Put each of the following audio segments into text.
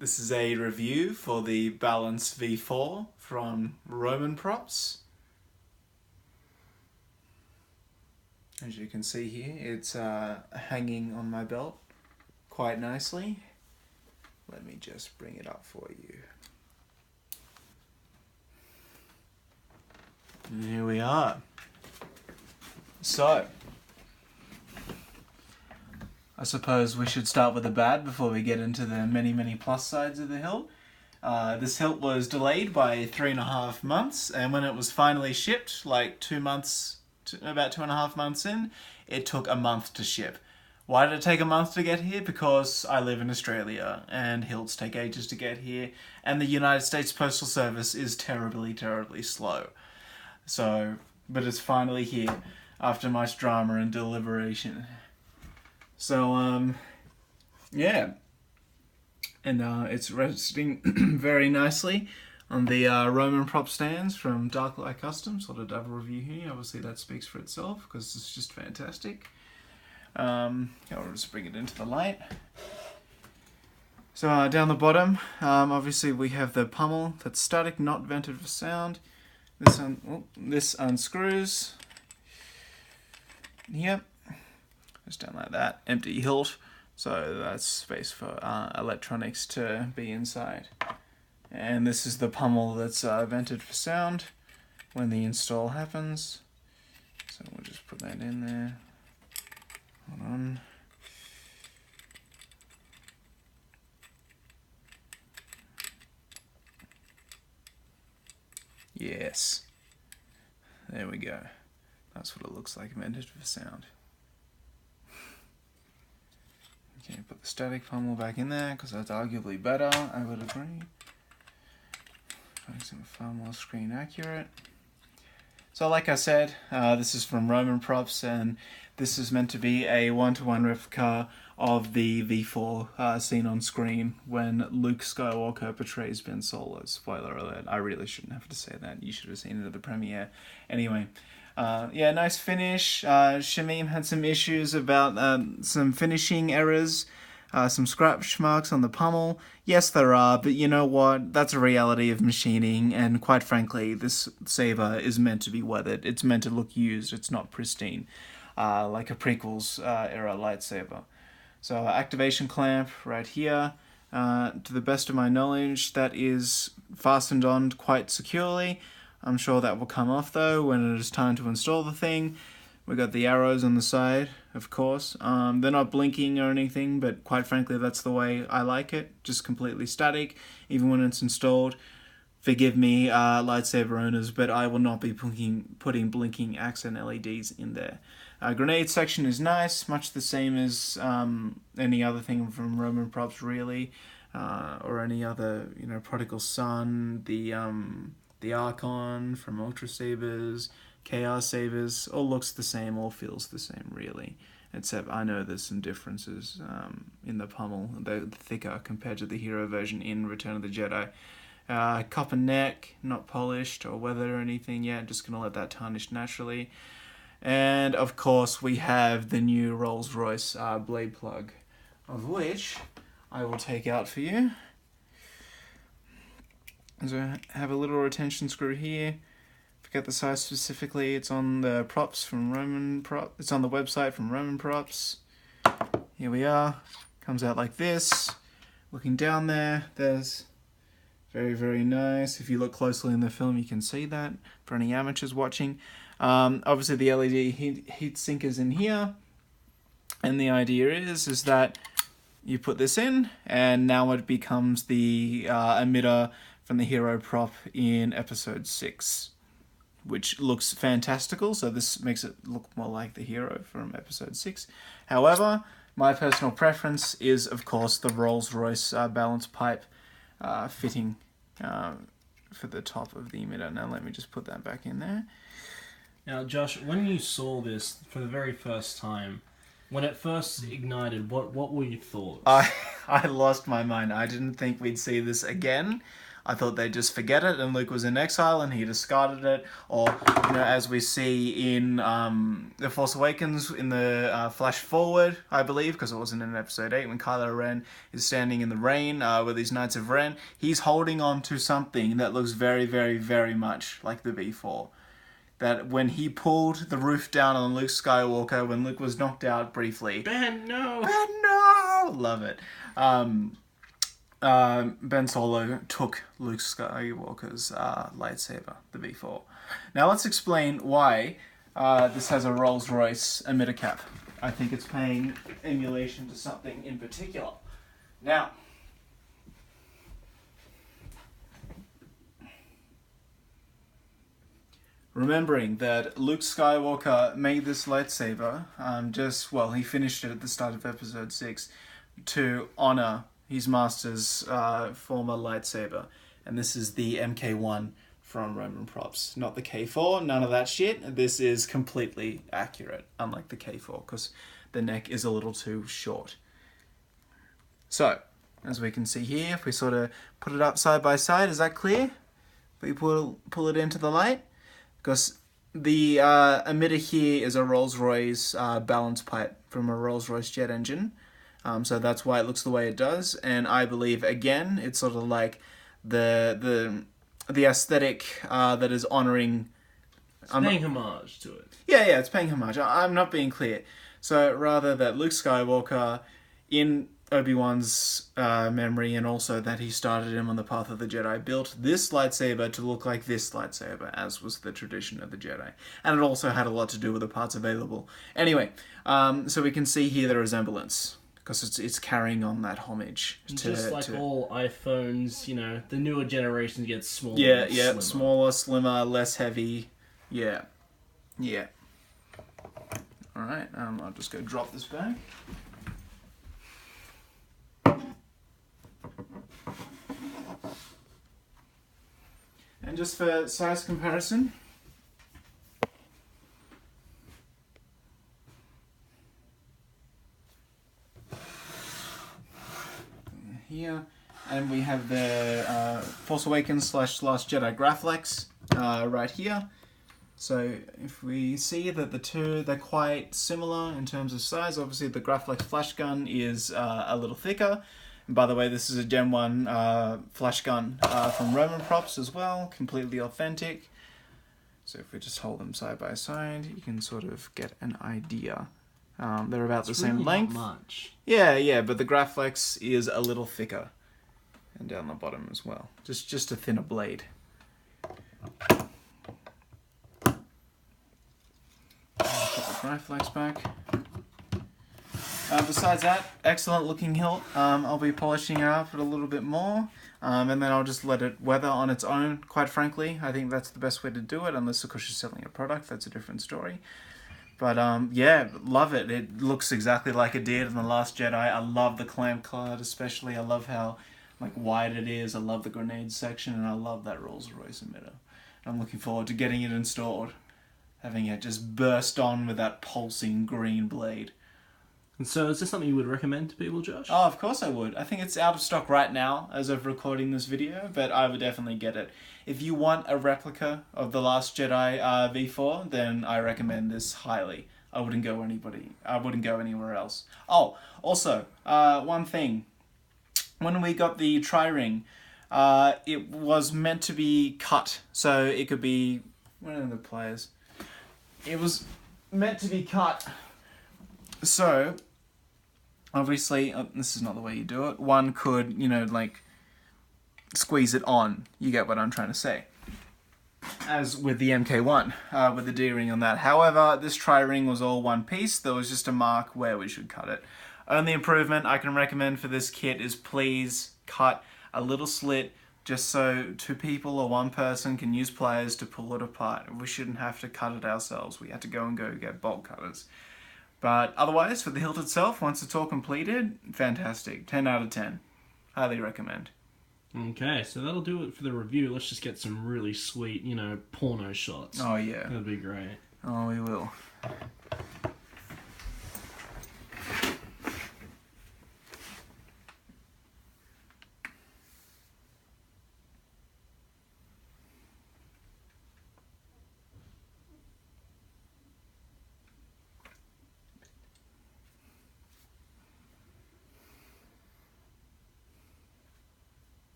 This is a review for the Balance V4 from Roman Props. As you can see here, it's hanging on my belt quite nicely. Let me just bring it up for you. And here we are. So, I suppose we should start with the bad before we get into the many plus sides of the Hilt. This Hilt was delayed by 3.5 months, and when it was finally shipped, like 2 months, about 2.5 months in, it took a month to ship. Why did it take a month to get here? Because I live in Australia, and Hilts take ages to get here, and the United States Postal Service is terribly slow. So, but it's finally here, after much drama and deliberation. So, yeah. And it's resting very nicely on the Roman prop stands from Darklight Customs. Sort of double review here. Obviously that speaks for itself because it's just fantastic. I'll just bring it into the light. So down the bottom, obviously we have the pommel that's static, not vented for sound. This unscrews. Yep. Just down like that. Empty hilt. So that's space for electronics to be inside. And this is the pommel that's vented for sound when the install happens. So we'll just put that in there. Hold on. Yes. There we go. That's what it looks like vented for sound. Okay, put the static pommel back in there because that's arguably better, I would agree. Makes it far more screen accurate. So like I said, this is from Roman Props, and this is meant to be a 1-to-1 replica of the V4 seen on screen when Luke Skywalker portrays Ben Solo. Spoiler alert, I really shouldn't have to say that. You should have seen it at the premiere. Anyway, yeah, nice finish. Shamim had some issues about some finishing errors. Some scratch marks on the pommel. Yes, there are, but you know what? That's a reality of machining, and quite frankly, this saber is meant to be weathered. It's meant to look used. It's not pristine, like a prequels era lightsaber. So activation clamp right here. To the best of my knowledge, that is fastened on quite securely. I'm sure that will come off though when it is time to install the thing. We got the arrows on the side, of course. They're not blinking or anything, but quite frankly, that's the way I like it. Just completely static, even when it's installed. Forgive me, lightsaber owners, but I will not be putting blinking accent LEDs in there. Grenade section is nice, much the same as any other thing from Roman Props, really, or any other, Prodigal Son, the Archon from Ultra Sabers. Chaos Sabers, all looks the same, all feels the same, really. Except I know there's some differences in the pommel. They're thicker compared to the hero version in Return of the Jedi. Copper neck, not polished or weathered or anything yet. Just going to let that tarnish naturally. And, of course, we have the new Rolls-Royce blade plug, of which I will take out for you. So I have a little retention screw here. Forget the size specifically. It's on the props from Roman Props. It's on the website from Roman Props. Here we are. Comes out like this. Looking down there, there's very nice. If you look closely in the film, you can see that. For any amateurs watching, obviously the LED heat sink is in here, and the idea is that you put this in, and now it becomes the emitter from the hero prop in Episode 6. Which looks fantastical, so this makes it look more like the hero from Episode 6. However, my personal preference is, of course, the Rolls-Royce balance pipe fitting for the top of the emitter. Now let me just put that back in there. Now, Josh, when you saw this for the very first time, when it first ignited, what were your thoughts? I lost my mind. I didn't think we'd see this again. I thought they'd just forget it and Luke was in exile and he discarded it. Or, as we see in The Force Awakens in the flash forward, I believe, because it wasn't in episode 8, when Kylo Ren is standing in the rain with these Knights of Ren, he's holding on to something that looks very, very, very much like the V4. That when he pulled the roof down on Luke Skywalker, when Luke was knocked out briefly... Ben, no! Ben, no! Love it. Ben Solo took Luke Skywalker's lightsaber, the V4. Now let's explain why this has a Rolls-Royce emitter cap. I think it's paying emulation to something in particular. Now, remembering that Luke Skywalker made this lightsaber, he finished it at the start of episode 6 to honor his master's former lightsaber. And this is the MK1 from Roman Props. Not the K4, none of that shit. This is completely accurate, unlike the K4, because the neck is a little too short. So, as we can see here, if we sort of put it up side by side, is that clear? If we pull it into the light? Because the emitter here is a Rolls-Royce balance pipe from a Rolls-Royce jet engine. So that's why it looks the way it does. And I believe, again, it's sort of like the aesthetic that is honouring... It's paying homage to it. Yeah, it's paying homage. I'm not being clear. So rather that Luke Skywalker, in Obi-Wan's memory, and also that he started him on the path of the Jedi, built this lightsaber to look like this lightsaber, as was the tradition of the Jedi. And it also had a lot to do with the parts available. Anyway, so we can see here the resemblance, because it's carrying on that homage. Just like all iPhones, the newer generations get smaller. Yeah, smaller, slimmer, less heavy. Yeah. Alright, I'll just go drop this back. And just for size comparison, here, and we have the Force Awakens / Last Jedi Graphics right here. So if we see that the two, they're quite similar in terms of size. Obviously the Graphics flash gun is a little thicker. And by the way, this is a Gen 1 flash gun from Roman Props as well, completely authentic. So if we just hold them side by side, you can sort of get an idea. They're about the same length. Not much. Yeah, but the Graphics is a little thicker. And down the bottom as well. Just a thinner blade. Put the Graphics back. Besides that, excellent looking hilt. I'll be polishing it up a little bit more. And then I'll just let it weather on its own, quite frankly. I think that's the best way to do it, unless of course you're selling a product. That's a different story. But yeah, love it. It looks exactly like it did in The Last Jedi. I love the clamp card especially. I love how wide it is. I love the grenade section, and I love that Rolls-Royce emitter. I'm looking forward to getting it installed. Having it just burst on with that pulsing green blade. And so is this something you would recommend to people, Josh? Oh, of course I would. I think it's out of stock right now as of recording this video, but I would definitely get it. If you want a replica of The Last Jedi V4, then I recommend this highly. I wouldn't go anywhere else. Oh, also, one thing. When we got the tri-ring, it was meant to be cut, so it could be... Where are the pliers? It was meant to be cut, so... Obviously, this is not the way you do it. One could, squeeze it on. You get what I'm trying to say. As with the MK1, with the D-ring on that. However, this tri-ring was all one piece. There was just a mark where we should cut it. Only improvement I can recommend for this kit is please cut a little slit just so two people or one person can use pliers to pull it apart. We shouldn't have to cut it ourselves. We had to go get bolt cutters. But otherwise, for the hilt itself, once it's all completed, fantastic. 10 out of 10. Highly recommend. Okay, so that'll do it for the review. Let's just get some really sweet, porno shots. Oh, yeah. That'd be great. Oh, we will.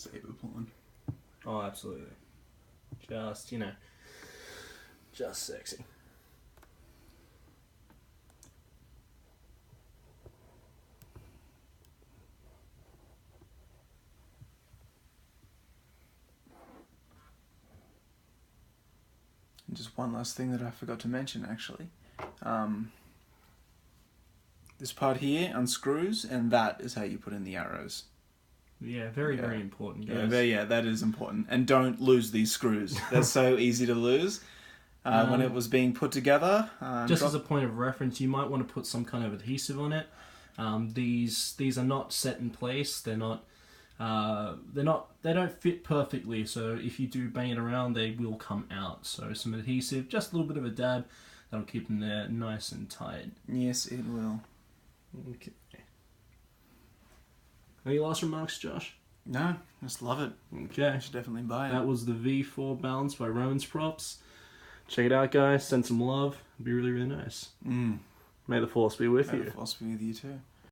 saber pulling. Oh, absolutely. Just, just sexy. And just one last thing that I forgot to mention, actually. This part here unscrews, and that is how you put in the arrows. Yeah, very, very important, guys. Yeah, that is important. And don't lose these screws. They're so easy to lose. When it was being put together. Just as a point of reference, you might want to put some kind of adhesive on it. These are not set in place. They don't fit perfectly. So if you do bang it around, they will come out. So some adhesive, just a little bit of a dab, that'll keep them there nice and tight. Yes, it will. Okay. Any last remarks, Josh? No, just love it. Okay. I should definitely buy it. That was the V4 balance by Roman's Props. Check it out, guys. Send some love. It'd be really, really nice. May the force be with you. May the force be with you too.